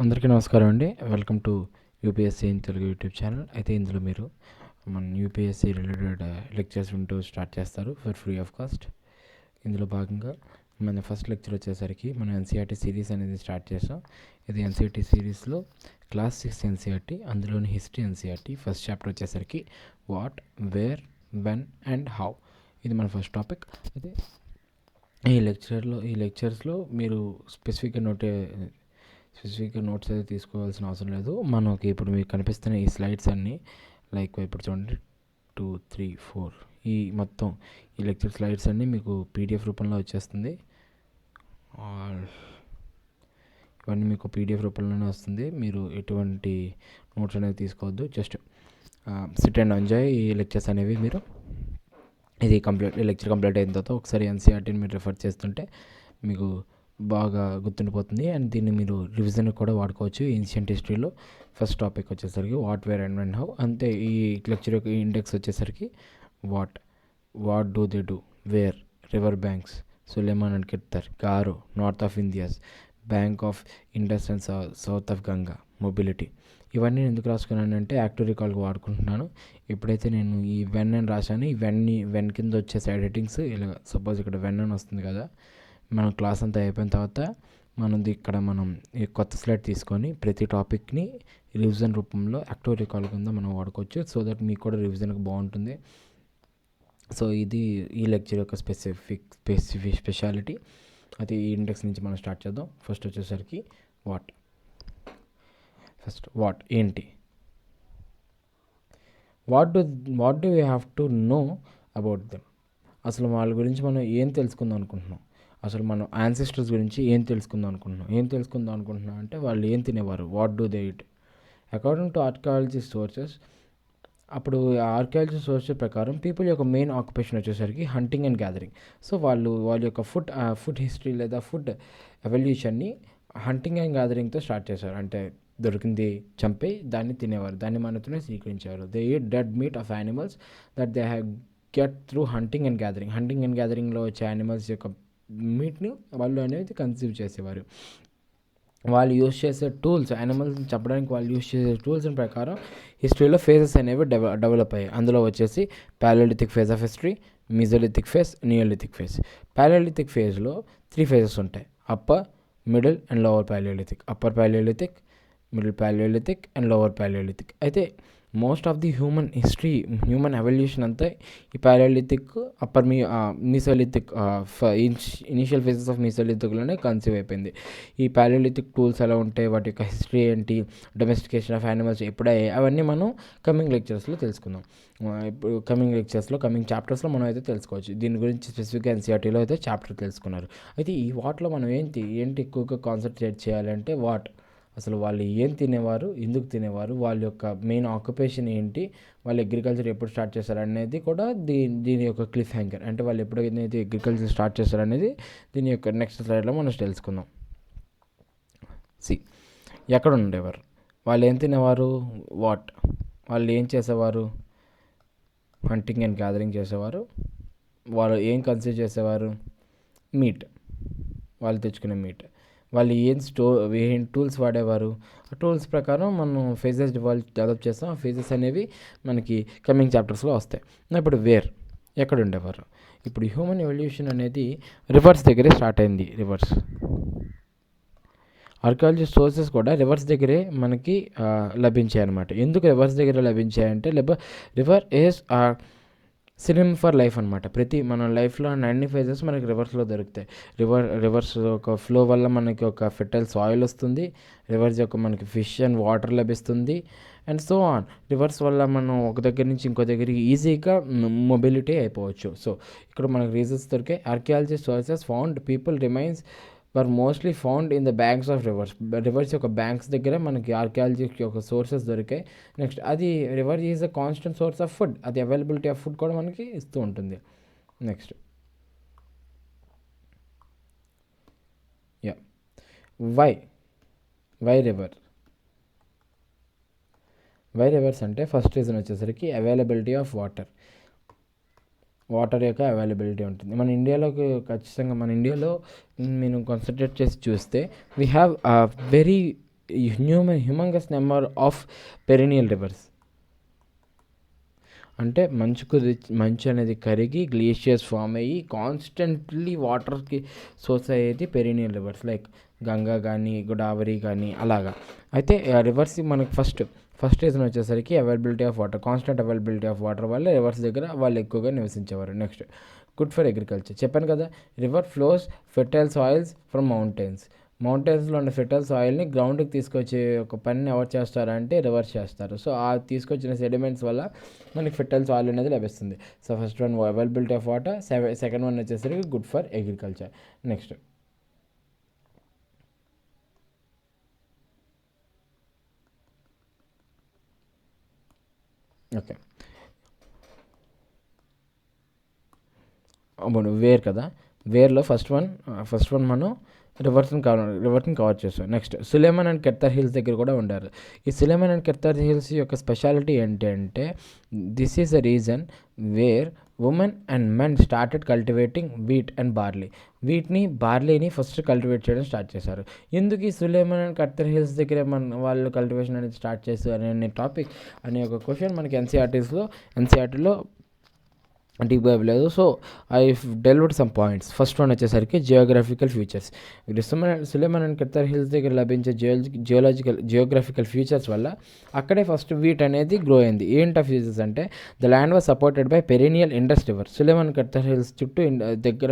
అందరికీ నమస్కారం అండి. Welcome to UPSC in Telugu YouTube channel. అయితే ఇందులో మీరు మన యూపీఎస్సీ రిలేటెడ్ లెక్చర్స్ వింటూ స్టార్ట్ చేస్తారు ఫర్ ఫ్రీ ఆఫ్ కాస్ట్. ఇందులో భాగంగా మన ఫస్ట్ లెక్చర్ వచ్చేసరికి మనం ఎన్సీఆర్టీ సిరీస్ అనేది స్టార్ట్ చేసాం. ఇది ఎన్సీఆర్టీ సిరీస్లో క్లాస్ 6 ఎన్సీఆర్టీ, అందులోని హిస్టరీ ఎన్సీఆర్టీ. ఫస్ట్ చాప్టర్ వచ్చేసరికి what, where, when and how. ఇది మన ఫస్ట్ టాపిక్. అయితే ఈ లెక్చర్స్లో మీరు స్పెసిఫిక్గా నోట్స్ అయితే తీసుకోవాల్సిన అవసరం లేదు. మనకి ఇప్పుడు మీకు కనిపిస్తున్న ఈ స్లైడ్స్ అన్నీ లైక్ ఇప్పుడు చూడండి 2, 3, 4 ఈ మొత్తం ఈ లెక్చర్ స్లైడ్స్ అన్నీ మీకు పీడిఎఫ్ రూపంలో వచ్చేస్తుంది. ఇవన్నీ మీకు పీడిఎఫ్ రూపంలోనే వస్తుంది. మీరు ఎటువంటి నోట్స్ అనేది తీసుకోవద్దు. జస్ట్ సిట్ అండ్ ఎంజాయ్ ఈ లెక్చర్స్ అనేవి. మీరు ఈ లెక్చర్ కంప్లీట్ అయిన తర్వాత ఒకసారి ఎన్సీఆర్టీని మీరు రిఫర్ చేస్తుంటే మీకు బాగా గుర్తుండిపోతుంది. అండ్ దీన్ని మీరు రివిజన్ కూడా వాడుకోవచ్చు. ఏన్షియంట్ హిస్టరీలో ఫస్ట్ టాపిక్ వచ్చేసరికి what, where and when, how. అంతే. ఈ లెక్చర్ యొక్క ఇండెక్స్ వచ్చేసరికి what do they do, where, river banks, Sulaiman and Kirthar, Garo, north of India's, bank of Indus and south of Ganga, mobility. ఇవన్నీ ఎందుకు రాసుకున్నానంటే యాక్టివ్ రికాల్కి వాడుకుంటున్నాను. ఎప్పుడైతే నేను ఈ వెన్ అని రాశాను, ఈ వెన్ కింద వచ్చే సైడ్ హెడ్డింగ్స్ ఇలా సపోజ్ ఇక్కడ వెన్ అని వస్తుంది కదా, మనం క్లాస్ అంతా అయిపోయిన తర్వాత మనం ఈ కొత్త స్లైడ్ తీసుకొని ప్రతి టాపిక్ని రివిజన్ రూపంలో యాక్టివ్ రికాల్ కింద మనం వాడుకోవచ్చు. సో దట్ మీకు కూడా రివిజన్కి బాగుంటుంది. సో ఇది ఈ లెక్చర్ యొక్క స్పెషాలిటీ. అయితే ఈ ఇండెక్స్ నుంచి మనం స్టార్ట్ చేద్దాం. ఫస్ట్ వచ్చేసరికి వాట్ ఏంటి, what do we have to know about them. అసలు వాళ్ళ గురించి మనం ఏం తెలుసుకుందాం అనుకుంటున్నాం, అసలు మనం యాన్సెస్టర్స్ గురించి ఏం తెలుసుకుందాం అనుకుంటున్నాం అంటే వాళ్ళు ఏం తినేవారు, what do they it. According to archaeology sources, అప్పుడు ఆర్కియాలజీ సోర్సెస్ ప్రకారం పీపుల్ యొక్క మెయిన్ ఆక్యుపేషన్ వచ్చేసరికి హంటింగ్ అండ్ గ్యాదరింగ్. సో వాళ్ళ యొక్క ఫుడ్ హిస్టరీ లేదా ఫుడ్ ఎవల్యూషన్ని హంటింగ్ అండ్ గ్యాదరింగ్తో స్టార్ట్ చేశారు. అంటే దొరికింది చంపి దాన్ని తినేవారు, దాన్ని మనతోనే స్వీకరించారు. They eat dead meat of animals that they have get through hunting and గ్యాదరింగ్లో వచ్చే యానిమల్స్ యొక్క మీట్ని వాళ్ళు అనేది కన్సీవ్ చేసేవారు. వాళ్ళు యూజ్ చేసే టూల్స్, యానిమల్స్ని చంపడానికి వాళ్ళు యూజ్ చేసే టూల్స్ ప్రకారం హిస్టరీలో ఫేజెస్ అనేవి డెవలప్ అయ్యాయి. అందులో వచ్చేసి palaeolithic phase of history, mesolithic phase, neolithic phase. Palaeolithic ఫేజ్లో 3 ఫేజెస్ ఉంటాయి: upper, middle and lower palaeolithic. Upper palaeolithic, middle palaeolithic and lower palaeolithic. అయితే most of the human evolution అంతా ఈ palaeolithic, mesolithic initial phases of మీసోలిథిక్లోనే conceive అయిపోయింది. ఈ Palaeolithic tools ఎలా ఉంటాయి, వాటి యొక్క హిస్టరీ ఏంటి, డొమెస్టికేషన్ ఆఫ్ యానిమల్స్ ఎప్పుడయ్యాయి, అవన్నీ మనం కమింగ్ లెక్చర్స్లో తెలుసుకుందాం. ఇప్పుడు కమింగ్ చాప్టర్స్లో మనం అయితే తెలుసుకోవచ్చు. దీని గురించి స్పెసిఫిక్గా ఎన్సీఆర్టీలో అయితే చాప్టర్ తెలుసుకున్నారు. అయితే ఈ వాటిలో మనం ఏంటి ఎక్కువగా కాన్సన్ట్రేట్ చేయాలంటే అసలు వాళ్ళు ఏం తినేవారు, ఎందుకు తినేవారు, వాళ్ళ యొక్క మెయిన్ ఆక్యుపేషన్ ఏంటి, వాళ్ళు అగ్రికల్చర్ ఎప్పుడు స్టార్ట్ చేశారు అనేది కూడా దీని యొక్క క్లిఫ్ హ్యాంగర్. అంటే వాళ్ళు ఎప్పుడైతే అగ్రికల్చర్ స్టార్ట్ చేశారనేది దీని యొక్క నెక్స్ట్ స్లైడ్లో మనం తెలుసుకుందాం. ఎక్కడ ఉండేవారు, వాళ్ళు ఏం తినేవారు, వాళ్ళు ఏం చేసేవారు, హంటింగ్ అండ్ గ్యాదరింగ్ చేసేవారు. వాళ్ళు ఏం కన్సిడర్ చేసేవారు, మీట్, వాళ్ళు తెచ్చుకునే మీట్. వాళ్ళు ఏం టూల్స్ వాడేవారు, ఆ టూల్స్ ప్రకారం మనం ఫేజెస్ డెవలప్ చేస్తాం. ఆ ఫేజెస్ అనేవి మనకి కమింగ్ చాప్టర్స్లో వస్తాయి. ఇప్పుడు ఎక్కడ ఉండేవారు. ఇప్పుడు హ్యూమన్ ఎవల్యూషన్ అనేది రివర్స్ దగ్గరే స్టార్ట్ అయింది. ఆర్కియాలజీ సోర్సెస్ కూడా రివర్స్ దగ్గరే మనకి లభించాయి అన్నమాట. ఎందుకు రివర్స్ దగ్గర లభించాయంటే river is synonym for life అనమాట. మన లైఫ్లో అన్ని ఫేజెస్ మనకి రివర్స్లో దొరుకుతాయి. రివర్స్ ఒక ఫ్లో వల్ల మనకి ఒక ఫెర్టైల్ సాయిల్ వస్తుంది. రివర్స్ యొక్క మనకి ఫిష్ అండ్ వాటర్ లభిస్తుంది. And so on. రివర్స్ వల్ల మనం ఒక దగ్గర నుంచి ఇంకో దగ్గరికి ఈజీగా మొబిలిటీ అయిపోవచ్చు. సో ఇక్కడ మనకి రీజన్స్ దొరికాయి. Archaeology sources found people remains were mostly found in the banks of reverse యొక్క బ్యాంక్స్ దగ్గర మనకి ఆర్కియాలజీ యొక్క సోర్సెస్ దొరికాయి. నెక్స్ట్ అది river is a constant source of food. అది అవైలబిలిటీ ఆఫ్ ఫుడ్ కూడా మనకి ఇస్తూ ఉంటుంది. నెక్స్ట్ వై రివర్స్ అంటే ఫస్ట్ రీజన్ వచ్చేసరికి అవైలబిలిటీ ఆఫ్ వాటర్ యొక్క అవైలబిలిటీ ఉంటుంది. మన ఇండియాలో మీరు కాన్సన్ట్రేట్ చేసి చూస్తే we have very humongous number of perineal reverse. అంటే మంచు అనేది కరిగి గ్లేషియర్స్ ఫామ్ అయ్యి కాన్స్టెంట్లీ వాటర్కి సోర్స్ అయ్యేది పెరినియల్ రివర్స్, లైక్ గంగా కానీ గోదావరి కానీ అలాగా. అయితే రివర్స్ మనకి ఫస్ట్ రీజన్ వచ్చేసరికి availability of water, constant availability of water వల్ల రివర్స్ దగ్గర వాళ్ళు ఎక్కువగా నివసించేవారు. Next good for agriculture. చెప్పాను కదా, river flows fertile soils from మౌంటైన్స్లో ఉన్న ఫెర్టైల్ సాయిల్ని గ్రౌండ్కి తీసుకొచ్చే ఒక పనిని ఎవరు చేస్తారంటే రివర్స్ చేస్తారు. సో ఆ తీసుకొచ్చిన సెడిమెంట్స్ వల్ల మనకి ఫెర్టైల్ సాయిల్ అనేది లభిస్తుంది. So first one availability of water, second one వచ్చేసరికి good for agriculture. Next okay, where కదా, వేర్లో ఫస్ట్ వన్ మనం రివర్స్ని కవర్ చేస్తాం. Next Sulaiman and Kirthar hills దగ్గర కూడా ఉండారు. ఈ సులేమాన్ అండ్ కెర్తర్ హిల్స్ యొక్క స్పెషాలిటీ ఏంటి అంటే this is the reason where women and men started cultivating wheat and బార్లీని ఫస్ట్ కల్టివేట్ చేయడం స్టార్ట్ చేశారు. ఎందుకు ఈ సులేమాన్ అండ్ కెర్తర్ హిల్స్ దగ్గర వాళ్ళు కల్టివేషన్ అనేది స్టార్ట్ చేస్తారు అనే టాపిక్ అనే ఒక క్వశ్చన్ మనకి ఎన్సీఆర్టీలో డీప్ లేదు. So I delved some points. First one వచ్చేసరికి geographical features. Sulaiman and Kirthar hills దగ్గర లభించే జియోగ్రఫికల్ ఫీచర్స్ వల్ల అక్కడే ఫస్ట్ వీట్ అనేది గ్రో అయింది. ఏంటి ఫీచర్స్ అంటే the land was supported by perennial Indus river. Sulaiman Kirthar hills చుట్టూ దగ్గర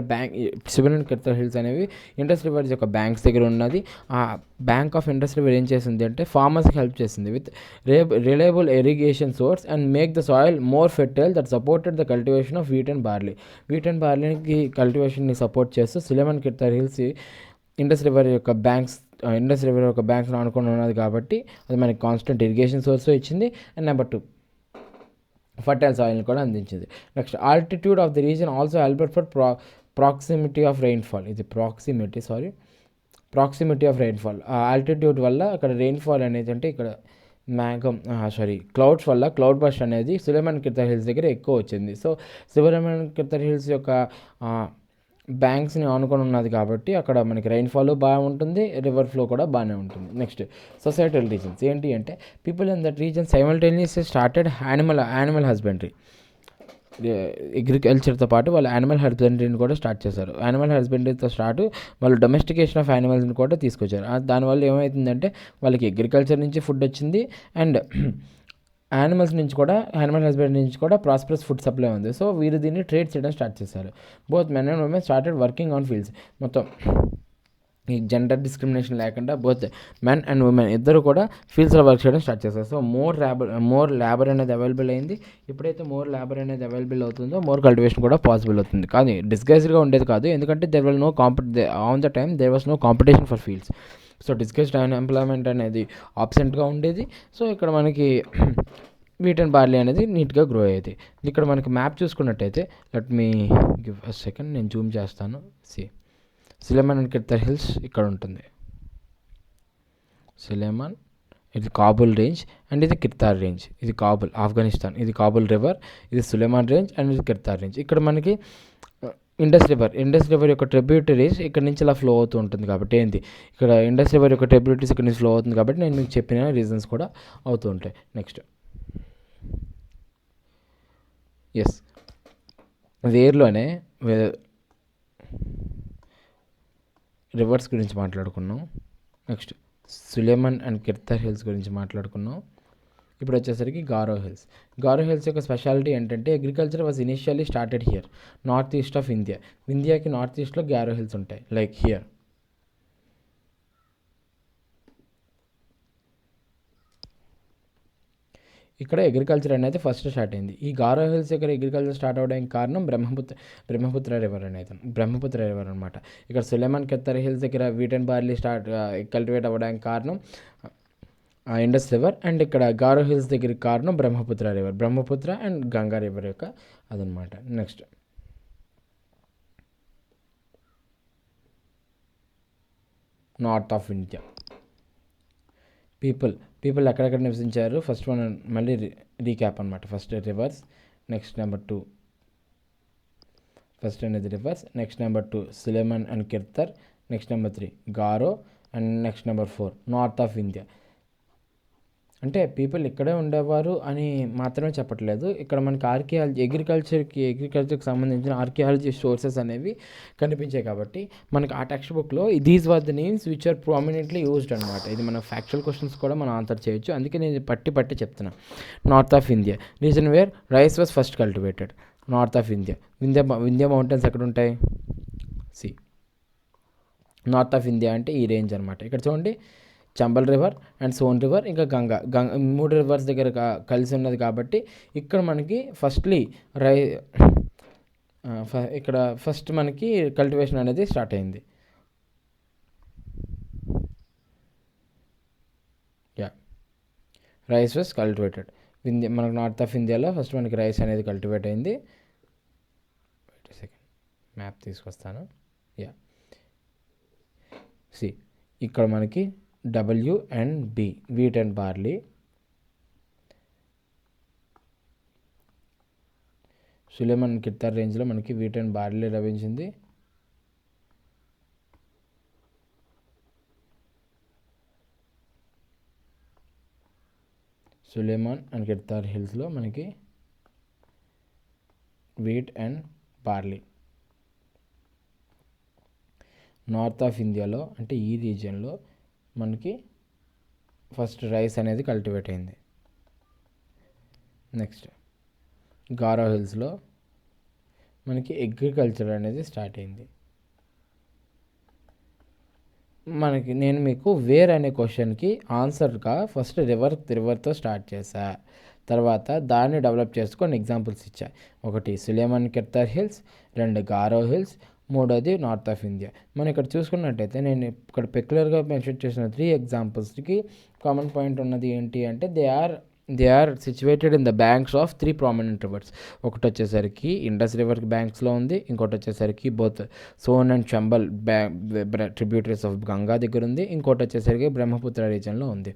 సులేమాన్ కెర్తర్ హిల్స్ అనేవి ఇండస్ రివర్స్ యొక్క బ్యాంక్స్ దగ్గర ఉన్నది. ఆ బ్యాంక్ ఆఫ్ ఇండస్ రివర్ ఏం చేసింది అంటే ఫార్మర్స్కి హెల్ప్ చేసింది with reliable irrigation source and make the soil more fertile that supported the cultivation of wheat and బార్లీకి కల్టివేషన్ని సపోర్ట్ చేస్తూ Sulaiman Kirthar hills Indus river యొక్క బ్యాంక్స్ ఆనుకొని ఉన్నది కాబట్టి అది మనకి కాన్స్టెంట్ ఇరిగేషన్ సోర్స్ ఇచ్చింది. అండ్ నెంబర్ 2 ఫర్టైల్ సాయిల్ని కూడా అందించింది. Next altitude of the region also help for proximity of rainfall. ఇది ప్రాక్సిమిటీ ఆఫ్ రెయిన్ఫాల్. ఆ ఆల్టిట్యూడ్ వల్ల అక్కడ రెయిన్ఫాల్ అనేది అంటే ఇక్కడ క్లౌడ్స్ వల్ల క్లౌడ్ బస్ట్ అనేది సులేమాన్ కెర్తర్ హిల్స్ దగ్గర ఎక్కువ వచ్చింది. సో సులేమాన్ కెర్తర్ హిల్స్ యొక్క బ్యాంక్స్ని ఆనుకొని ఉన్నది కాబట్టి అక్కడ మనకి రెయిన్ఫాల్ బాగా ఉంటుంది, రివర్ ఫ్లో కూడా బాగానే ఉంటుంది. నెక్స్ట్ సొసైటల్ రీజన్స్ ఏంటి అంటే people in that region simultaneously started animal husbandry. అగ్రికల్చర్తో పాటు వాళ్ళు యానిమల్ హస్బెండరీని కూడా స్టార్ట్ చేశారు. యానిమల్ హస్బెండరీతో వాళ్ళు డొమెస్టికేషన్ ఆఫ్ యానిమల్స్ని కూడా తీసుకొచ్చారు. దానివల్ల ఏమవుతుందంటే వాళ్ళకి అగ్రికల్చర్ నుంచి ఫుడ్ వచ్చింది అండ్ యానిమల్ హస్బెండరీ నుంచి కూడా ప్రాస్పరస్ ఫుడ్ సప్లై ఉంది. సో వీరు దీన్ని ట్రేడ్ చేయడం స్టార్ట్ చేశారు. Both men and women started working on fields. మొత్తం ఈ జెండర్ డిస్క్రిమినేషన్ లేకుండా బోత్ మెన్ అండ్ ఉమెన్ ఇద్దరు కూడా ఫీల్డ్స్లో వర్క్ చేయడం స్టార్ట్ చేస్తారు. సో మోర్ లేబర్ అనేది అవైలబుల్ అయింది. ఎప్పుడైతే మోర్ లేబర్ అనేది అవైలబుల్ అవుతుందో మోర్ కల్టివేషన్ కూడా పాసిబుల్ అవుతుంది. కానీ డిస్గైజ్డ్గా ఉండేది కాదు, ఎందుకంటే on the time there was no competition for fields. So disguised unemployment అనేది ఆబ్సెంట్గా ఉండేది. సో ఇక్కడ మనకి వీట్ అండ్ బార్లీ అనేది నీట్గా గ్రో అయ్యేది. ఇక్కడ మనకి మ్యాప్ చూసుకున్నట్టయితే let me give a second, నేను జూమ్ చేస్తాను. సులేమాన్ అండ్ కెర్తర్ హిల్స్ ఇక్కడ ఉంటుంది. సులేమాన్, ఇది కాబుల్ రేంజ్ అండ్ ఇది కిర్తార్ రేంజ్. ఇది కాబుల్ ఆఫ్ఘనిస్తాన్, ఇది కాబుల్ రివర్, ఇది సులేమాన్ రేంజ్ అండ్ ఇది కిర్తార్ రేంజ్. ఇక్కడ మనకి ఇండస్ రివర్ యొక్క ట్రిబ్యూటరీస్ ఇక్కడ నుంచి ఇలా ఫ్లో అవుతూ ఉంటుంది. కాబట్టి ఇక్కడ ఇండస్ రివర్ యొక్క ట్రిబ్యూటరీస్ ఇక్కడ నుంచి ఫ్లో అవుతుంది కాబట్టి నేను మీకు చెప్పిన రీజన్స్ కూడా అవుతూ ఉంటాయి. నెక్స్ట్ వేర్లోనే రివర్స్ గురించి మాట్లాడుకున్నాం. Next Sulaiman and Kirthar hills గురించి మాట్లాడుకున్నాం. ఇప్పుడు వచ్చేసరికి గారో హిల్స్ యొక్క స్పెషాలిటీ ఏంటంటే agriculture was initially started here, north east of ఇండియాకి నార్త్ ఈస్ట్లో గారో హిల్స్ ఉంటాయి లైక్ హియర్. ఇక్కడ అగ్రికల్చర్ అనేది ఫస్ట్ స్టార్ట్ అయింది. ఈ గారో హిల్స్ దగ్గర అగ్రికల్చర్ స్టార్ట్ అవడానికి కారణం బ్రహ్మపుత్ర రివర్ అనమాట. ఇక్కడ సులేమాన్ కెర్తర్ హిల్స్ దగ్గర వీట్ అండ్ బార్లీ కల్టివేట్ అవ్వడానికి కారణం ఇండస్ రివర్ అండ్ ఇక్కడ గారో హిల్స్ దగ్గర కారణం బ్రహ్మపుత్ర అండ్ గంగా రివర్ యొక్క అదనమాట. Next north of India people ఎక్కడెక్కడ నివసించారు. ఫస్ట్ వన్ మళ్ళీ రీక్యాప్ అనమాట. First rivers, next number 2 first అనేది rivers, next number 2 Sulaiman and Kirthar, next number 3 Garo and next number 4 north of India. అంటే పీపుల్ ఇక్కడే ఉండేవారు అని మాత్రమే చెప్పట్లేదు. ఇక్కడ మనకి అగ్రికల్చర్కి సంబంధించిన ఆర్కియాలజీ సోర్సెస్ అనేవి కనిపించాయి కాబట్టి మనకి ఆ టెక్స్ట్ బుక్లో these were the names which are prominently used అనమాట. ఇది మన ఫ్యాక్చువల్ క్వశ్చన్స్ కూడా మనం ఆన్సర్ చేయొచ్చు. అందుకే నేను పట్టి చెప్తున్నా. North of India reason where rice was first cultivated. North of India Vindhya mountains ఎక్కడ ఉంటాయి? సి నార్త్ ఆఫ్ ఇండియా అంటే ఈ రేంజ్ అనమాట. ఇక్కడ చూడండి, Chambal river and Son river ఇంకా గంగా 3 రివర్స్ దగ్గర కలిసి ఉన్నది కాబట్టి ఇక్కడ మనకి ఇక్కడ ఫస్ట్ మనకి కల్టివేషన్ అనేది స్టార్ట్ అయింది. Rice was cultivated. మనకు నార్త్ ఆఫ్ ఇండియాలో ఫస్ట్ మనకి రైస్ అనేది కల్టివేట్ అయింది. సెకండ్ మ్యాప్ తీసుకొస్తాను. ఇక్కడ మనకి W and B wheat and barley. Sulaiman Kirthar రేంజ్లో మనకి వీట్ అండ్ బార్లీ లభించింది. సులేమాన్ అండ్ కిర్తార్ హిల్స్లో మనకి wheat and barley. North of ఇండియాలో అంటే ఈ రీజియన్లో మనకి ఫస్ట్ రైస్ అనేది కల్టివేట్ అయింది. నెక్స్ట్ గారో హిల్స్లో మనకి అగ్రికల్చర్ అనేది స్టార్ట్ అయింది. నేను మీకు వేర్ అనే క్వశ్చన్కి ఆన్సర్గా ఫస్ట్ రివర్తో స్టార్ట్ చేశా. తర్వాత దాన్ని డెవలప్ చేసుకొని ఎగ్జాంపుల్స్ ఇచ్చా. 1 Sulaiman Kirthar hills, 2 Garo hills, 3 north of India. మనం ఇక్కడ చూసుకున్నట్టయితే నేను ఇక్కడ పెక్యులర్గా మెన్షన్ చేసిన 3 ఎగ్జాంపుల్స్కి కామన్ పాయింట్ ఉన్నది ఏంటి అంటే they are situated in the banks of 3 prominent rivers. ఒకటి వచ్చేసరికి ఇండస్ రివర్కి బ్యాంక్స్లో ఉంది. ఇంకోటి వచ్చేసరికి both Son and Chambal tributaries of Ganga దగ్గర ఉంది. ఇంకోటి వచ్చేసరికి బ్రహ్మపుత్ర రీజన్లో ఉంది.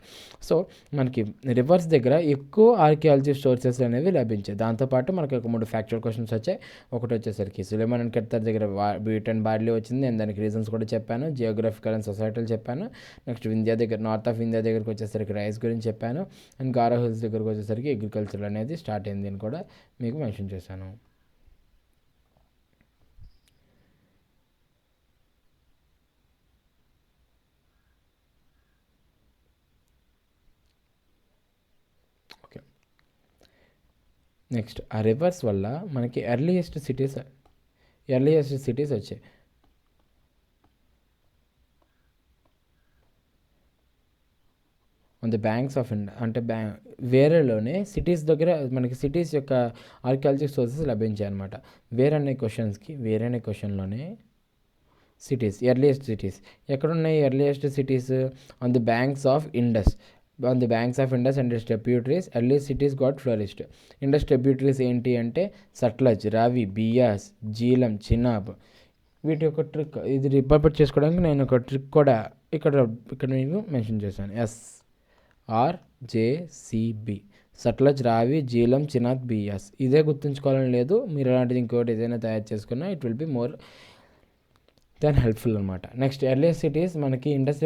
సో మనకి రివర్స్ దగ్గర ఎక్కువ ఆర్కియాలజీ సోర్సెస్ అనేవి లభించాయి. దాంతోపాటు మనకి ఒక 3 ఫ్యాక్చువల్ క్వశ్చన్స్ వచ్చాయి. ఒకటి వచ్చేసరికి సులేమాన్ అండ్ కిర్తార్ దగ్గర వీట్ అండ్ బార్లీ వచ్చింది. నేను దానికి రీజన్స్ కూడా చెప్పాను. జియోగ్రఫికల్ అండ్ సొసైటల్ చెప్పాను. నెక్స్ట్ నార్త్ ఆఫ్ ఇండియా దగ్గరికి వచ్చేసరికి రైస్ గురించి చెప్పాను. అండ్ గారో హిల్స్ దగ్గరకు వచ్చేసరికి అగ్రికల్చర్ అనేది స్టార్ట్ అయింది అని కూడా మీకు మెన్షన్ చేశాను. ఓకే, నెక్స్ట్ ఆ రివర్స్ వల్ల మనకి ఎర్లీయెస్ట్ సిటీస్ వచ్చాయి. On the banks of India అంటే వేరేలోనే సిటీస్ దగ్గర మనకి సిటీస్ యొక్క ఆర్కియాలజీ సోర్సెస్ లభించాయి అనమాట. వేరే క్వశ్చన్లోనే ఎర్లియస్ట్ సిటీస్ ఎక్కడున్నాయి? Earliest cities on the banks of Indus and it's tributaries early cities got flourished. Indus tributaries ఏంటి అంటే సట్లజ్, రావి, బియాస్, జీలం, చినాబ్. వీటి యొక్క ట్రిక్ ఇది రిపర్ట్ చేసుకోవడానికి నేను ఒక ట్రిక్ కూడా ఇక్కడ మీకు మెన్షన్ చేశాను. SRJCB సట్లజ్, రావి, జీలం, చినాబ్, బియాస్. ఇదే గుర్తుంచుకోవాలని లేదు. మీరు అలాంటిది ఇంకోటి ఏదైనా తయారు చేసుకున్నా it will be more than helpful అనమాట. నెక్స్ట్ ఎర్లియస్ట్ సిటీస్ మనకి ఇండస్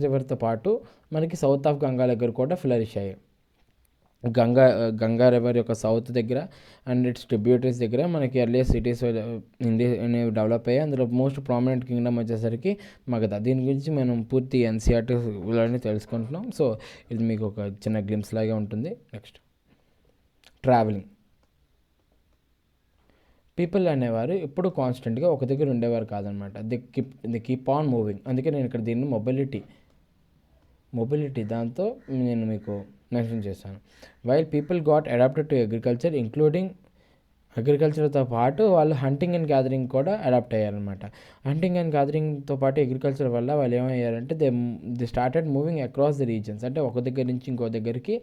రివర్తో పాటు మనకి సౌత్ ఆఫ్ గంగా దగ్గర కూడా ఫ్లరిష్ అయ్యాయి. గంగా రివర్ యొక్క సౌత్ దగ్గర అండ్ ఇట్స్ ట్రిబ్యూటరీస్ దగ్గర మనకి ఎర్లియస్ట్ సిటీస్ ఇండియా డెవలప్ అయ్యాయి. అందులో మోస్ట్ ప్రామినెంట్ కింగ్డమ్ వచ్చేసరికి మగధ. దీని గురించి మనం పూర్తి NCERTలోనే తెలుసుకుంటున్నాం. సో ఇది మీకు ఒక చిన్న గ్లిమ్స్ లాగా ఉంటుంది. Next travelling. పీపుల్ అనేవారు ఎప్పుడు కాన్స్టెంట్గా ఒక దగ్గర ఉండేవారు కాదనమాట. The keep on moving. అందుకే నేను ఇక్కడ దీన్ని మొబిలిటీ దాంతో నేను మీకు మెన్షన్ చేశాను. While people got adapted to agriculture including అగ్రికల్చర్తో పాటు వాళ్ళు హంటింగ్ అండ్ గ్యాదరింగ్ కూడా అడాప్ట్ అయ్యారనమాట. హంటింగ్ అండ్ గ్యాదరింగ్తో పాటు అగ్రికల్చర్ వల్ల వాళ్ళు ఏమయ్యారంటే they started moving across the regions. అంటే ఒక దగ్గర నుంచి ఇంకో దగ్గరికి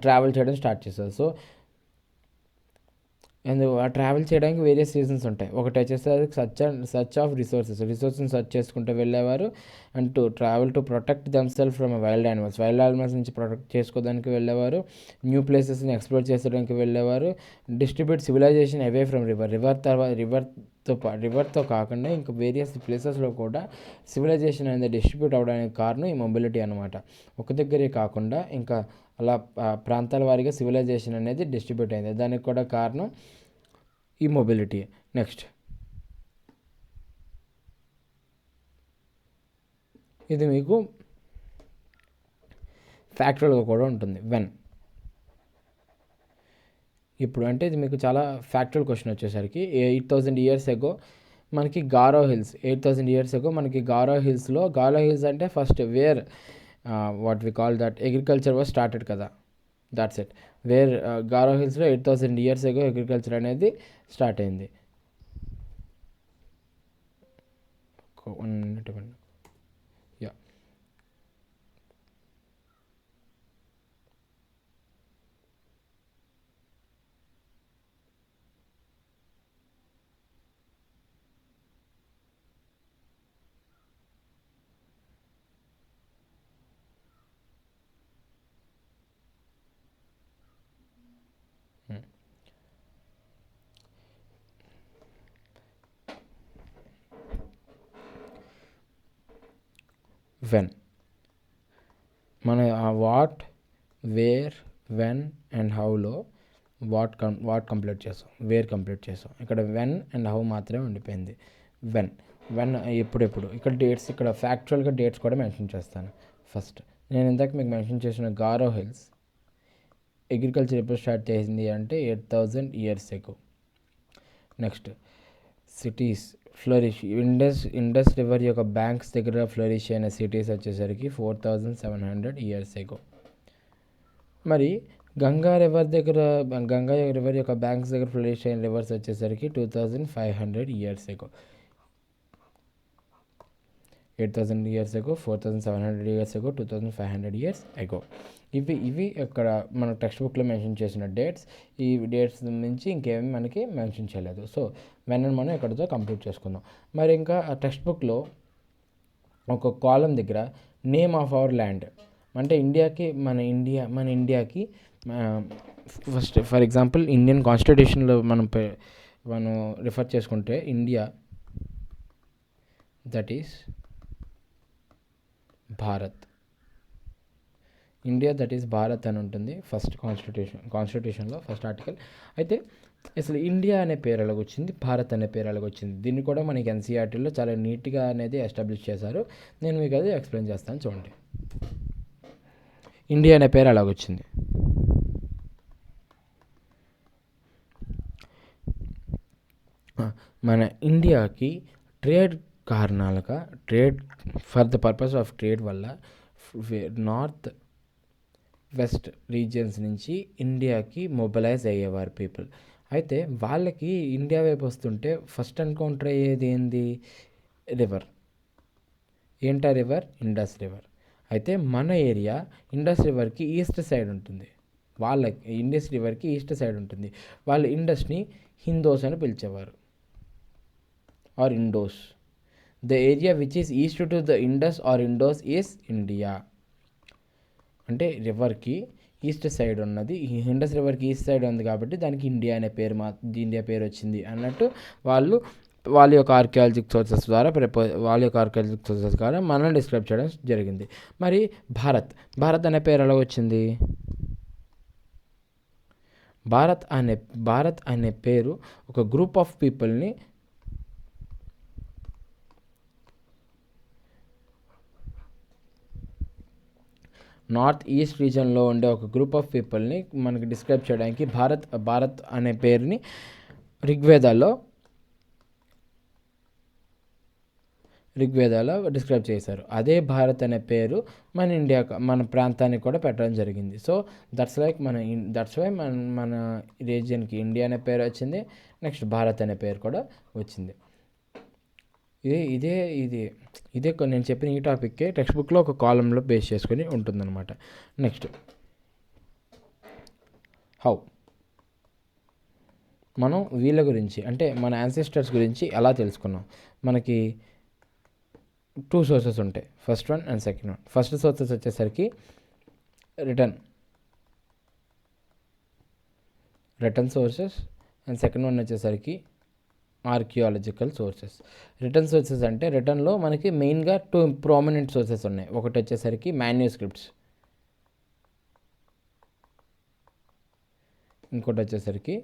ట్రావెల్ చేయడం స్టార్ట్ చేశారు. సో అండ్ ఆ ట్రావెల్ చేయడానికి వేరియస్ రీజన్స్ ఉంటాయి. ఒకటి వచ్చేసరికి సర్చ్ ఆఫ్ రిసోర్సెస్ని సర్చ్ చేసుకుంటూ వెళ్ళేవారు. And to travel to protect themselves from wild animals నుంచి ప్రొటెక్ట్ చేసుకోవడానికి వెళ్ళేవారు. న్యూ ప్లేసెస్ని ఎక్స్ప్లోర్ చేసడానికి వెళ్ళేవారు. Distribute civilization away from river రివర్తో కాకుండా ఇంకా వేరియస్ ప్లేసెస్లో కూడా సివిలైజేషన్ అనేది డిస్ట్రిబ్యూట్ అవ్వడానికి కారణం ఈ మొబిలిటీ అనమాట. ఒక దగ్గరే కాకుండా ఇంకా అలా ప్రాంతాల వారీగా సివిలైజేషన్ అనేది డిస్ట్రిబ్యూట్ అయింది. దానికి కూడా కారణం ఈ మొబిలిటీ. నెక్స్ట్ ఇది మీకు ఫ్యాక్చువల్గా కూడా ఉంటుంది. వెన్ ఇప్పుడు అంటే ఇది మీకు చాలా ఫ్యాక్చువల్ క్వశ్చన్ వచ్చేసరికి 8000 ఇయర్స్ ఎగో మనకి గారో హిల్స్ 8000 ఇయర్స్ ఎగో మనకి గారో హిల్స్ అంటే first where what we call that agriculture was started కదా. That's it. వేర్ గారో హిల్స్లో 8000 ఇయర్స్ ఎగో అగ్రికల్చర్ అనేది స్టార్ట్ అయింది. యా వెన్ మన వాట్, వేర్, వెన్ అండ్ హౌలో వాట్ కంప్లీట్ చేసాం, వేర్ కంప్లీట్ చేసాం. ఇక్కడ వెన్ అండ్ హౌ మాత్రమే ఉండిపోయింది. వెన్ ఎప్పుడెప్పుడు ఇక్కడ డేట్స్, ఇక్కడ ఫ్యాక్చువల్గా డేట్స్ కూడా మెన్షన్ చేస్తాను. ఫస్ట్ నేను ఇందాక మీకు మెన్షన్ చేసిన గారో హిల్స్ అగ్రికల్చర్ ఎప్పుడు స్టార్ట్ చేసింది అంటే 8000 ఇయర్స్ ఎగో. Next cities flourish, Indus river యొక్క బ్యాంక్స్ దగ్గర ఫ్లరిష్ అయిన సిటీస్ వచ్చేసరికి 4700 ఇయర్స్ ఎగో. మరి గంగా రివర్ యొక్క బ్యాంక్స్ దగ్గర ఫ్లరిష్ అయిన రివర్స్ వచ్చేసరికి 2500 ఇయర్స్ ఎగో. 8000 ఇయర్స్ ఎగో, 4700 ఇయర్స్ ఎగో, 2500 ఇయర్స్ ఎగో. ఇవి ఇక్కడ మన టెక్స్ట్ బుక్లో మెన్షన్ చేసిన డేట్స్. ఈ డేట్స్ నుంచి ఇంకేమీ మనకి మెన్షన్ చేయలేదు. సో వెన్ మనం ఇక్కడితో కంప్లీట్ చేసుకుందాం. మరి ఇంకా టెక్స్ట్ బుక్లో ఒక కాలం దగ్గర నేమ్ ఆఫ్ అవర్ ల్యాండ్ అంటే మన ఇండియాకి ఫస్ట్ ఫర్ ఎగ్జాంపుల్ ఇండియన్ కాన్స్టిట్యూషన్లో మనం రిఫర్ చేసుకుంటే India that is Bharat. India that is Bharat అని ఉంటుంది ఫస్ట్ కాన్స్టిట్యూషన్లో ఫస్ట్ ఆర్టికల్. అయితే అసలు ఇండియా అనే పేరు ఎలాగ వచ్చింది, భారత్ అనే పేరు ఎలాగ వచ్చింది, దీన్ని కూడా మనకి ఎన్సీఆర్టీలో చాలా నీట్గా అనేది ఎస్టాబ్లిష్ చేశారు. నేను మీకు అది ఎక్స్ప్లెయిన్ చేస్తాను చూడండి. ఇండియా అనే పేరు ఎలాగొచ్చింది. మన ఇండియాకి ట్రేడ్ కారణాలుగా, for the purpose of trade వల్ల నార్త్ వెస్ట్ రీజియన్స్ నుంచి ఇండియాకి మొబిలైజ్ అయ్యేవారు పీపుల్. అయితే వాళ్ళకి ఇండియా వైపు వస్తుంటే ఫస్ట్ ఎన్కౌంటర్ అయ్యేది ఏంది, రివర్. ఏంటా రివర్, ఇండస్ రివర్. అయితే మన ఏరియా ఇండస్ రివర్కి ఈస్ట్ సైడ్ ఉంటుంది, వాళ్ళకి ఇండస్ రివర్కి ఈస్ట్ సైడ్ ఉంటుంది. వాళ్ళు ఇండస్ని హిందోస్ అని పిలిచేవారు or Indos. The area which is east to the Indus or Indos is India. అంటే రివర్కి ఈస్ట్ సైడ్ ఉన్నది, ఇండస్ రివర్కి ఈస్ట్ సైడ్ ఉంది కాబట్టి దానికి ఇండియా అనే పేరు ఇండియా పేరు వచ్చింది అన్నట్టు వాళ్ళ యొక్క ఆర్కియాలజిక్ సోర్సెస్ ద్వారా మనల్ని డిస్క్రైబ్ చేయడం జరిగింది. మరి భారత్ అనే పేరు ఎలా వచ్చింది. భారత్ అనే పేరు ఒక గ్రూప్ ఆఫ్ పీపుల్ని నార్త్ ఈస్ట్ రీజన్లో ఉండే ఒక గ్రూప్ ఆఫ్ పీపుల్ని మనకి డిస్క్రైబ్ చేయడానికి భారత్ అనే పేరుని ఋగ్వేదాలో డిస్క్రైబ్ చేశారు. అదే భారత్ అనే పేరు మన ప్రాంతానికి కూడా పెట్టడం జరిగింది. సో దట్స్ వై మన రీజియన్కి ఇండియా అనే పేరు వచ్చింది. నెక్స్ట్ భారత్ అనే పేరు కూడా వచ్చింది. ఇదే నేను చెప్పిన ఈ టాపిక్కే టెక్స్ట్ బుక్లో ఒక కాలంలో బేస్ చేసుకొని ఉంటుందన్నమాట. నెక్స్ట్ హౌ మనం వీళ్ళ గురించి అంటే మన యాన్సిస్టర్స్ గురించి ఎలా తెలుసుకున్నాం. మనకి 2 సోర్సెస్ ఉంటాయి, first one and second one. First sources వచ్చేసరికి written sources and second one వచ్చేసరికి ఆర్కియాలజికల్ సోర్సెస్. రిటర్న్ సోర్సెస్ అంటే రిటర్న్లో మనకి మెయిన్గా 2 ప్రామినెంట్ సోర్సెస్ ఉన్నాయి. ఒకటి వచ్చేసరికి మాన్యుస్క్రిప్ట్స్, ఇంకోటి వచ్చేసరికి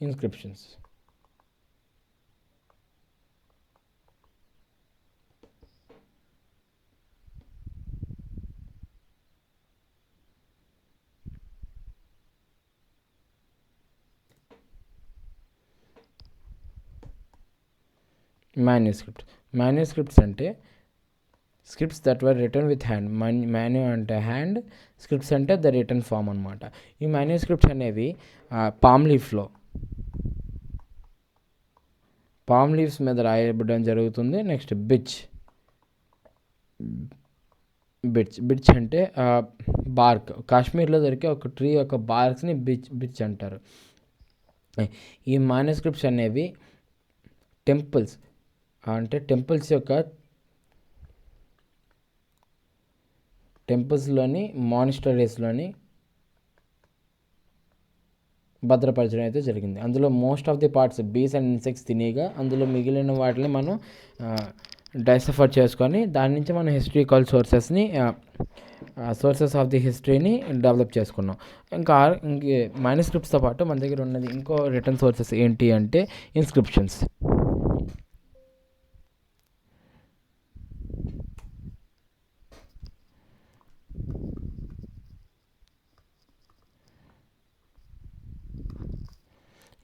ఇన్స్క్రిప్షన్స్. మాన్యుస్క్రిప్ట్స్ అంటే scripts that were written with hand. Manu అంటే హ్యాండ్, స్క్రిప్ట్స్ అంటే ద రిటర్న్ ఫామ్ అనమాట. ఈ మాన్యుస్క్రిప్ట్స్ అనేవి పామ్ లీవ్స్ మీద రాయబడడం జరుగుతుంది. నెక్స్ట్ బిట్స్ అంటే బార్క్. కాశ్మీర్లో దొరికే ఒక ట్రీ యొక్క బార్క్స్ని బిట్స్ అంటారు. ఈ మాన్యుస్క్రిప్ట్స్ అనేవి టెంపుల్స్లోని మానిస్టరీస్లోని భద్రపరచడం అయితే జరిగింది. అందులో most of the parts bees and insects తినేగా, అందులో మిగిలిన వాటిని మనం డైసఫర్ చేసుకొని దాని నుంచి మనం హిస్టరికల్ సోర్సెస్ ఆఫ్ ది హిస్టరీని డెవలప్ చేసుకున్నాం. ఇంకా మాన్యుస్క్రిప్ట్స్తో పాటు మన దగ్గర ఉన్నది ఇంకో రిటర్న్ సోర్సెస్ ఏంటి అంటే ఇన్స్క్రిప్షన్స్.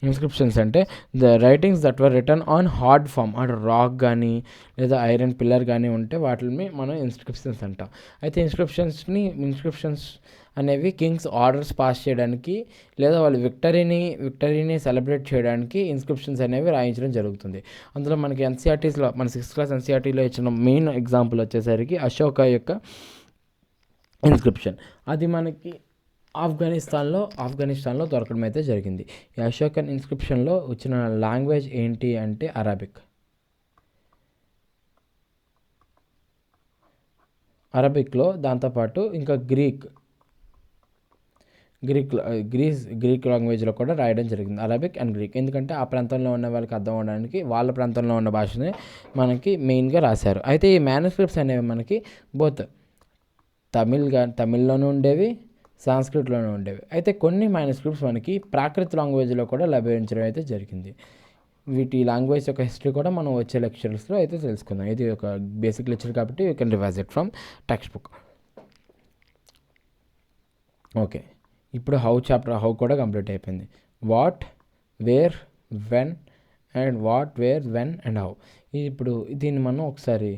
ఇన్స్క్రిప్షన్స్ అంటే the writings that were written on hard form, అంటే రాక్ కానీ లేదా ఐరన్ పిల్లర్ కానీ ఉంటే వాటిని మనం ఇన్స్క్రిప్షన్స్ అంటాం. అయితే ఇన్స్క్రిప్షన్స్ అనేవి కింగ్స్ ఆర్డర్స్ పాస్ చేయడానికి లేదా వాళ్ళు విక్టరీని సెలబ్రేట్ చేయడానికి ఇన్స్క్రిప్షన్స్ అనేవి రాయించడం జరుగుతుంది. అందులో మనకి ఎన్సీఆర్టీస్లో మన 6th క్లాస్ ఎన్సీఆర్టీలో ఇచ్చిన మెయిన్ ఎగ్జాంపుల్ వచ్చేసరికి అశోక యొక్క ఇన్స్క్రిప్షన్. అది మనకి ఆఫ్ఘనిస్తాన్లో దొరకడం అయితే జరిగింది. ఈ అశోకన్ ఇన్స్క్రిప్షన్లో వచ్చిన లాంగ్వేజ్ ఏంటి అంటే అరబిక్లో దాంతోపాటు ఇంకా గ్రీక్ లాంగ్వేజ్లో కూడా రాయడం జరిగింది, అరబిక్ అండ్ గ్రీక్. ఎందుకంటే ఆ ప్రాంతంలో ఉన్న వాళ్ళకి అర్థం అవడానికి వాళ్ళ ప్రాంతంలో ఉన్న భాషనే మనకి మెయిన్గా రాశారు. అయితే ఈ మ్యానుస్క్రిప్ట్స్ అనేవి మనకి బోత్ తమిళ్లోనూ ఉండేవి, సాంస్క్రిట్లోనూ ఉండేవి. అయితే కొన్ని మ్యానుస్క్రిప్ట్స్ మనకి ప్రాకృత లాంగ్వేజ్లో కూడా లభించడం అయితే జరిగింది. వీటి లాంగ్వేజ్ యొక్క హిస్టరీ కూడా మనం వచ్చే లెక్చర్స్లో అయితే తెలుసుకుందాం. ఇది ఒక బేసిక్ లెక్చర్ కాబట్టి you can revise it from textbook. Okay, ఇప్పుడు హౌ కూడా కంప్లీట్ అయిపోయింది. What, where, when and how. ఇప్పుడు దీన్ని మనం ఒకసారి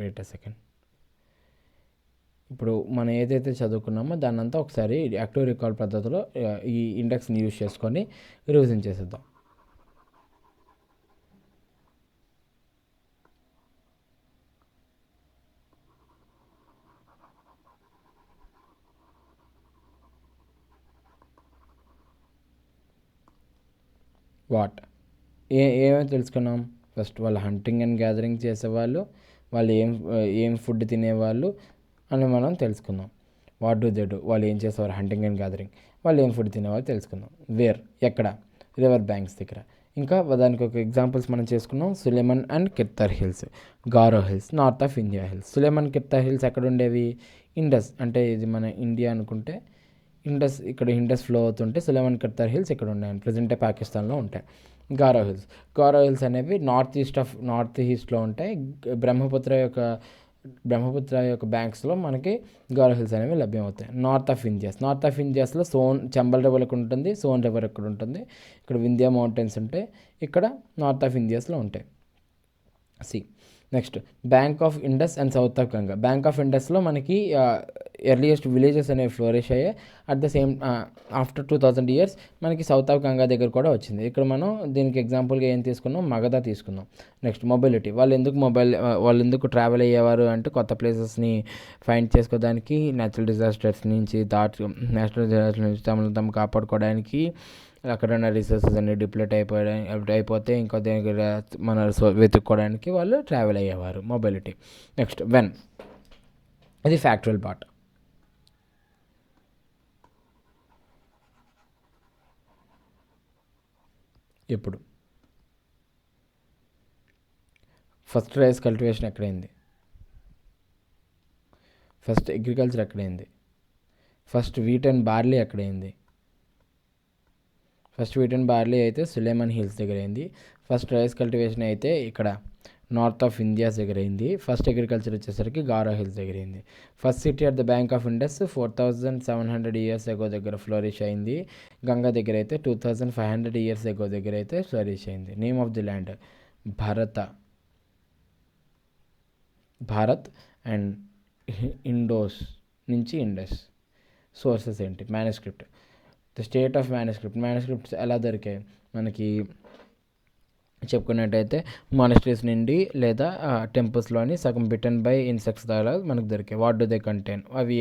వెయిట్ అ సెకండ్. ఇప్పుడు మనం ఏదైతే చదువుకున్నామో దాన్నంతా ఒకసారి యాక్టివ్ రికాల్ పద్ధతిలో ఈ ఇండెక్స్ని యూజ్ చేసుకొని రివిజన్ చేసేద్దాం. వాట్ ఏమేమి తెలుసుకున్నాం? ఫస్ట్ వాళ్ళు హంటింగ్ అండ్ గ్యాదరింగ్ చేసేవాళ్ళు, వాళ్ళు ఏం ఫుడ్ తినేవాళ్ళు అని మనం తెలుసుకుందాం. వాట్ డూ దే డూ, వాళ్ళు ఏం చేసేవారు హంటింగ్ అండ్ గ్యాదరింగ్, వాళ్ళు ఏం ఫుడ్ తినేవాళ్ళు తెలుసుకుందాం. వేర్, ఎక్కడ, రివర్ బ్యాంక్స్ దగ్గర. ఇంకా దానికి ఒక ఎగ్జాంపుల్స్ మనం చేసుకున్నాం. Sulaiman and Kirthar hills, Garo hills, north of India hills. Sulaiman Kirthar hills ఎక్కడ ఉండేవి? ఇండస్, అంటే ఇది మన ఇండియా అనుకుంటే ఇక్కడ ఇండస్ ఫ్లో అవుతుంటే సులేమన్ కిర్తర్ హిల్స్ ఇక్కడ ఉన్నాయి, ప్రజెంటే పాకిస్తాన్లో ఉంటాయి. గారో హిల్స్ అనేవి నార్త్ ఈస్ట్లో ఉంటాయి. బ్రహ్మపుత్ర యొక్క బ్యాంక్స్లో మనకి గారో హిల్స్ అనేవి లభ్యమవుతాయి. నార్త్ ఆఫ్ ఇండియాస్లో చంబల్ రివర్ ఇక్కడ ఉంటుంది, సోన్ రివర్ ఇక్కడ ఉంటుంది, ఇక్కడ వింధ్యా మౌంటైన్స్ ఉంటాయి, ఇక్కడ నార్త్ ఆఫ్ ఇండియాస్లో ఉంటాయి. Next bank of Indus and south of Ganga. Bank of ఇండస్లో మనకి ఎర్లియస్ట్ విలేజెస్ అనేవి ఫ్లోరిష్ అయ్యాయి. At the same after 2000 years మనకి సౌత్ ఆఫ్ గంగా దగ్గర కూడా వచ్చింది. ఇక్కడ మనం దీనికి ఎగ్జాంపుల్గా ఏం తీసుకున్నాం? మగధ తీసుకున్నాం. నెక్స్ట్ మొబిలిటీ, వాళ్ళు ఎందుకు ట్రావెల్ అయ్యేవారు అంటే కొత్త ప్లేసెస్ని ఫైండ్ చేసుకోవడానికి, నేచురల్ డిజాస్టర్స్ నుంచి తమను కాపాడుకోవడానికి, అక్కడ ఉన్న రిసోర్సెస్ అన్ని డిప్లీట్ అయిపోతే ఇంకో దగ్గర మన వెతుక్కోవడానికి వాళ్ళు ట్రావెల్ అయ్యేవారు. మొబిలిటీ. నెక్స్ట్ వెన్, ఇది ఫ్యాక్చువల్ పార్ట్. ఎప్పుడు? ఫస్ట్ రైస్ కల్టివేషన్ ఎక్కడైంది? ఫస్ట్ అగ్రికల్చర్ ఎక్కడైంది? ఫస్ట్ వీట్ అండ్ బార్లీ ఎక్కడైంది? ఫస్ట్ వీట్ అండ్ బార్లీ అయితే సులేమాన్ హిల్స్ దగ్గర అయింది. ఫస్ట్ రైస్ కల్టివేషన్ అయితే ఇక్కడ నార్త్ ఆఫ్ ఇండియా దగ్గర అయింది. ఫస్ట్ అగ్రికల్చర్ వచ్చేసరికి గారో హిల్స్ దగ్గర అయింది. First city at the bank of Indus 4700 years ago దగ్గర ఫ్లోరిష్ అయింది. గంగా దగ్గర అయితే 2500 ఇయర్స్ ఎగో దగ్గర అయితే ఫ్లోరిష్ అయింది. Name of the land Bharat and Indus నుంచి ఇండస్. సోర్సెస్ ఏంటి? Manuscript. The state of manuscripts ఎలా దొరికాయి మనకి చెప్పుకున్నట్టయితే మానిస్ట్రీస్ నుండి లేదా టెంపుల్స్లోని సగం బిటన్ బై ఇన్సెక్ట్స్ ద్వారా మనకు దొరికాయి. What do they contain? అవి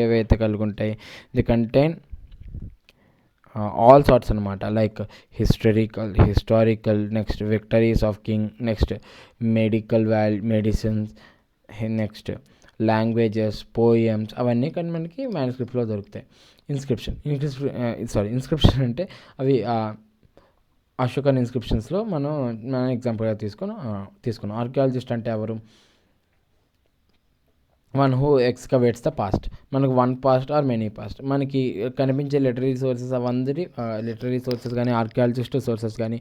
ఏవైతే కలిగి ఉంటాయి? ది కంటైన్ ఆల్ సార్ట్స్ అనమాట. Like historical next victories of king, next medicines, next languages, poems, అవన్నీ కానీ మనకి మ్యానుస్క్రిప్ట్లో దొరుకుతాయి. ఇన్స్క్రిప్షన్ అంటే అవి అశోకన్ ఇన్స్క్రిప్షన్స్లో మనం ఎగ్జాంపుల్గా తీసుకున్నాం. ఆర్కియాలజిస్ట్ అంటే ఎవరు? One who excavates the past. మనకు one past or many past. మనకి కనిపించే లిటరీ సోర్సెస్ అవందరి లిటరీ సోర్సెస్ కానీ ఆర్కియాలజిస్ట్ సోర్సెస్ కానీ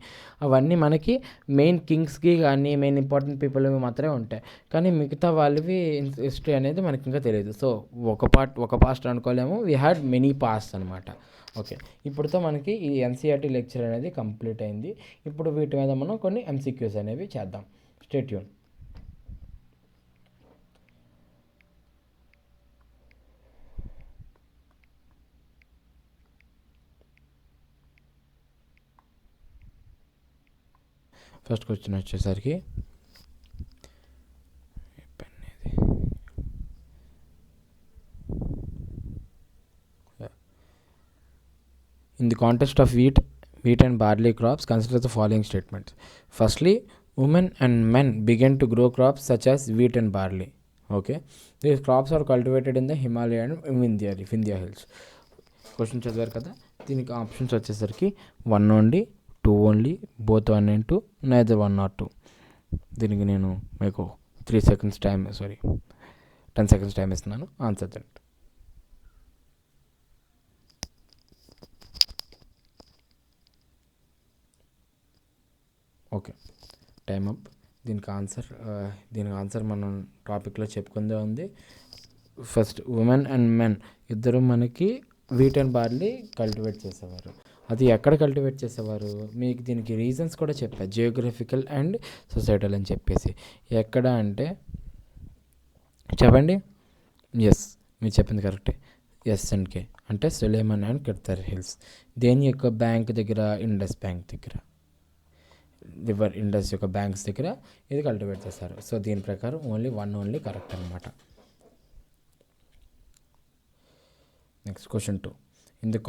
అవన్నీ మనకి మెయిన్ కింగ్స్కి కానీ మెయిన్ ఇంపార్టెంట్ పీపుల్వి మాత్రమే ఉంటాయి. కానీ మిగతా వాళ్ళవి హిస్టరీ అనేది మనకి ఇంకా తెలియదు. సో ఒక పాస్ట్ అనుకోలేము. వీ హ్యాడ్ మెనీ పాస్ట్ అనమాట. ఓకే, ఇప్పుడుతో మనకి ఈ ఎన్సీఆర్టీ లెక్చర్ అనేది కంప్లీట్ అయింది. ఇప్పుడు వీటి మీద మనం కొన్ని ఎంసీక్యూస్ అనేవి చేద్దాం. Stay tune. ఫస్ట్ క్వశ్చన్ వచ్చేసరికి in the context of wheat and barley crops, consider the following statements. Firstly, women and men began to grow crops such as wheat and barley. Okay, these crops are cultivated in the Himalaya and Vindhya hills. Question చదివారు కదా, దీనికి options వచ్చేసరికి 1 only, 2 only, both 1 and 2, neither 1 or 2. దీనికి నేను మీకు 10 seconds time ఇస్తున్నాను. Answer that. Okay, time up. దీనికి answer మనం టాపిక్లో చెప్పుకుందే ఉంది. ఫస్ట్ ఉమెన్ అండ్ మెన్ ఇద్దరు మనకి వీట్ అండ్ బార్లీ కల్టివేట్ చేసేవారు. అది ఎక్కడ కల్టివేట్ చేసేవారు? మీకు దీనికి రీజన్స్ కూడా చెప్పారు, జియోగ్రఫికల్ అండ్ సొసైటల్ అని చెప్పేసి. ఎక్కడ అంటే చెప్పండి. ఎస్, మీరు చెప్పింది కరెక్టే. SNK అంటే సులేమాన్ అండ్ కిర్తర్ హిల్స్. దేని యొక్క బ్యాంక్ దగ్గర? ఇండస్ బ్యాంక్ దగ్గర, రివర్ ఇండస్ యొక్క బ్యాంక్స్ దగ్గర ఇది కల్టివేట్ చేస్తారు. సో దీని ప్రకారం ఓన్లీ కరెక్ట్ అనమాట. Next question 2. In the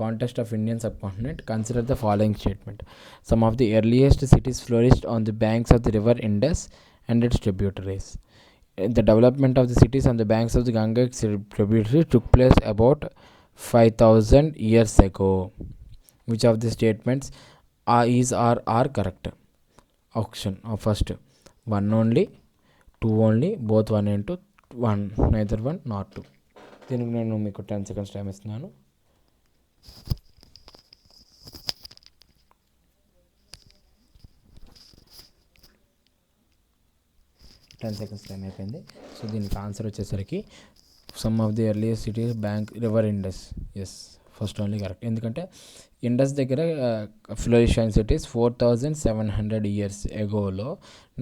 context of Indian subcontinent, consider the following statement. Some of the earliest cities flourished on the banks of the river Indus and its tributaries. The development of the cities on the banks of the Ganga tributaries took place about 5000 years ago. Which of the statements are correct? Option first, 1 only, 2 only, both 1 and 2, 1, neither 1 nor 2. దీనికి నేను మీకు 10 seconds time ఇస్తున్నాను. Time అయిపోయింది. So దీనికి answer వచ్చేసరికి some of the earliest cities bank river Indus. Yes, first only correct. ఎందుకంటే ఇండస్ దగ్గర flourish అయిన సిటీస్ 4700 years ఎగోలో.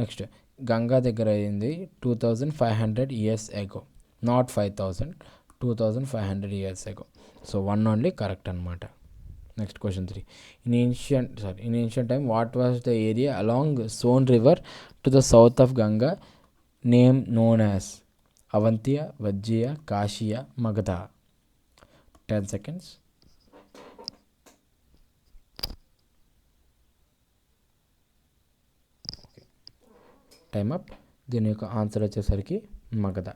నెక్స్ట్ గంగా దగ్గర అయింది 2500 years ago, not 5000, 2500 years ago. So 1 only correct అనమాట. Next question 3. In ancient time, what was the area along Son river to the south of Ganga name known as Avantiya, Vajjiya, Kashiya, Magadha? 10 seconds. Time up. దీని యొక్క answer వచ్చేసరికి Magadha.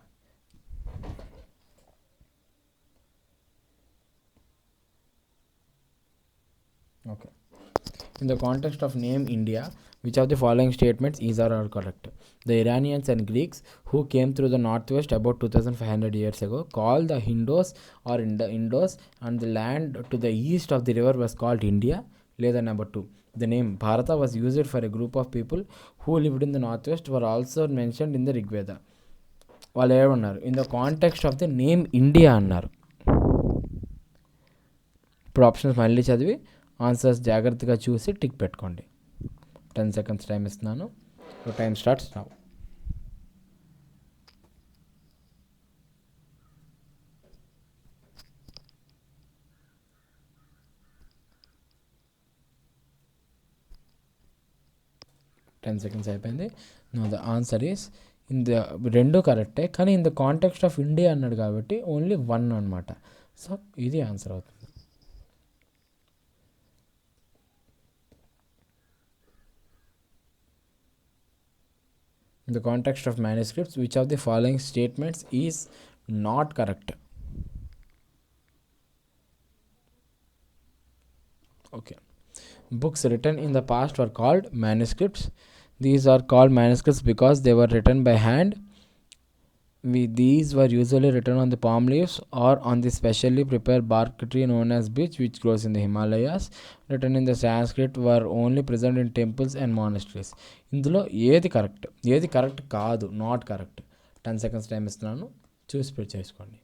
Okay, In the context of name India, which of the following statements is or are correct? The Iranians and Greeks who came through the northwest about 2500 years ago called the Hindos or Indos, and the land to the east of the river was called India. లేదా number 2, the name Bharata was used for a group of people who lived in the northwest were also mentioned in the Rigveda. వాళ్ళు ఏమన్నారు? In the context of the name India అన్నారు. ఇప్పుడు options మళ్ళీ చదివి answers జాగ్రత్తగా చూసి tick పెట్టుకోండి. 10 seconds time ఇస్తున్నాను. Time starts now. Ten seconds అయిపోయింది. No the answer is in the రెండు కరెక్టే, కానీ in the context of India అన్నాడు కాబట్టి ఓన్లీ 1 అనమాట. సో ఇది ఆన్సర్ అవుతుంది. In the context of manuscripts, which of the following statements is not correct? Okay. Books written in the past were called manuscripts. These are called manuscripts because they were written by hand. These were usually written on the palm leaves or on the specially prepared bark tree known as beech, which grows in the Himalayas. Written in the Sanskrit were only present in temples and monasteries. ఇందులో ఏది correct, ఏది correct కాదు, not correct? 10 seconds time ఇస్తున్నాను, చూసి prepare చేసుకోండి.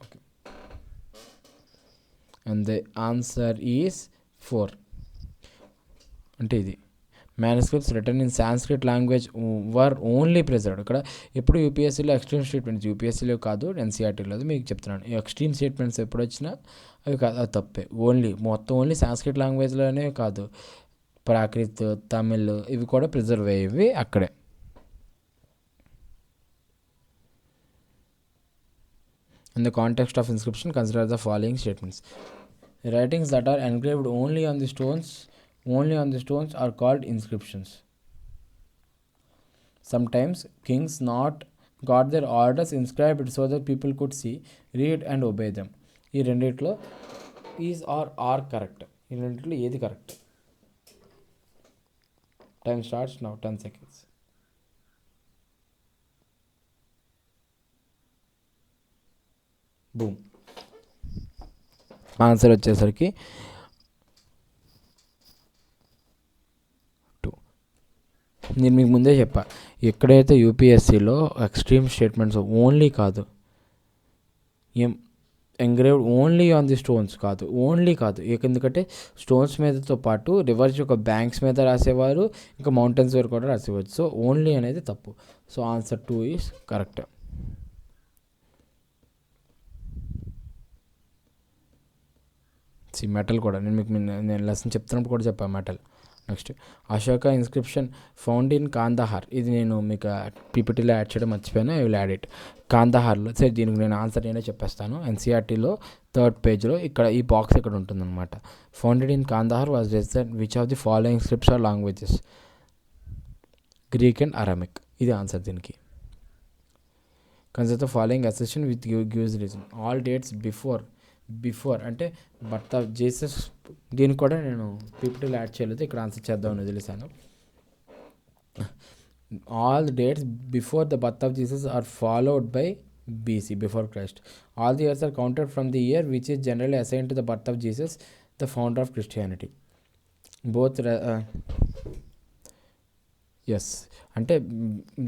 Okay, and the answer is 4. అంటే ఇది manuscripts written in Sanskrit language were only preserved. ఇక్కడ ఎప్పుడు యూపీఎస్సీలో ఎక్స్ట్రీమ్ స్టేట్మెంట్స్, యూపీఎస్సీలో కాదు ఎన్సీఆర్టీలో మీకు చెప్తున్నాను, ఈ ఎక్స్ట్రీమ్ స్టేట్మెంట్స్ ఎప్పుడు వచ్చినా అవి కాదు, అది తప్పే. ఓన్లీ సాంస్క్రిట్ లాంగ్వేజ్లోనే కాదు, ప్రాకృత్, తమిళ్ ఇవి కూడా ప్రిజర్వ్ అయ్యేవి అక్కడే. In the context of inscription, consider the following statements. Writings that are engraved only on the stones are called inscriptions. Sometimes kings not got their orders inscribed so that people could see, read and obey them. ఈ రెండిట్లో is are are correct? ఈ రెండిట్లో ఏది correct? Time starts now. 10 seconds. Boom. Answer వచ్చేసరికి 2. నేను మీకు ముందే చెప్పా, ఎక్కడైతే యూపీఎస్సీలో ఎక్స్ట్రీమ్ స్టేట్మెంట్స్ ఓన్లీ కాదు, engraved only on the stones కాదు, ఓన్లీ కాదు. ఎందుకంటే స్టోన్స్ మీదతో పాటు రివర్స్ యొక్క బ్యాంక్స్ మీద రాసేవారు, ఇంకా మౌంటైన్స్ వరకు కూడా రాసేవారు. సో ఓన్లీ అనేది తప్పు. So answer 2 is correct. Metal కూడా నేను లెసన్ చెప్తున్నప్పుడు కూడా చెప్పాను metal. Next, Ashoka inscription found in Kandahar. ఇది నేను మీకు పీపీటీలో యాడ్ చేయడం మర్చిపోయాను, ఐ విల్ యాడ్ ఇట్. కాందహార్లో, సరే దీనికి నేను ఆన్సర్ నేనే చెప్పేస్తాను. ఎన్సీఆర్టీలో 3rd పేజ్లో ఇక్కడ ఈ బాక్స్ ఇక్కడ ఉంటుందన్నమాట. Founded in Kandahar was registered which of the following scripts are languages? Greek and Aramaic. ఇది ఆన్సర్ దీనికి. Consider the following assertion with gives reason. All dates before అంటే బర్త్ ఆఫ్ జీసస్. దీనికి కూడా నేను పీపీటీలో యాడ్ చేయలేదు, ఇక్కడ ఆన్సర్ చేద్దామని వదిలేసాను. All the dates before the birth of Jesus are followed by BC, before Christ. All the years are counted from the year which is generally assign to the birth of Jesus, the founder of Christianity. Both ఎస్ అంటే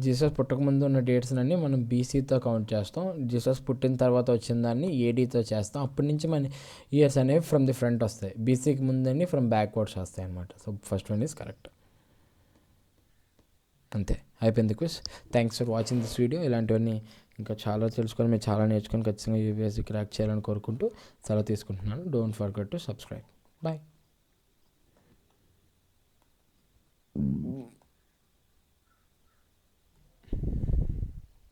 Jesus పుట్టకముందు ఉన్న డేట్స్ని మనం బీసీతో count చేస్తాం, Jesus పుట్టిన తర్వాత వచ్చిన దాన్ని ఏడీతో చేస్తాం. అప్పటి నుంచి మన ఇయర్స్ అనేవి ఫ్రమ్ ది ఫ్రంట్ వస్తాయి, బీసీకి ముందని ఫ్రమ్ బ్యాక్వర్డ్స్ వస్తాయి అన్నమాట. So first one is correct. అంతే, అయిపోయింది quiz. Thanks for watching this video. ఇలాంటివన్నీ ఇంకా చాలా తెలుసుకొని మీరు చాలా నేర్చుకొని ఖచ్చితంగా యూపీఎస్సీ క్రాక్ చేయాలని కోరుకుంటూ సెలవు తీసుకుంటున్నాను. Don't forget to subscribe. Bye.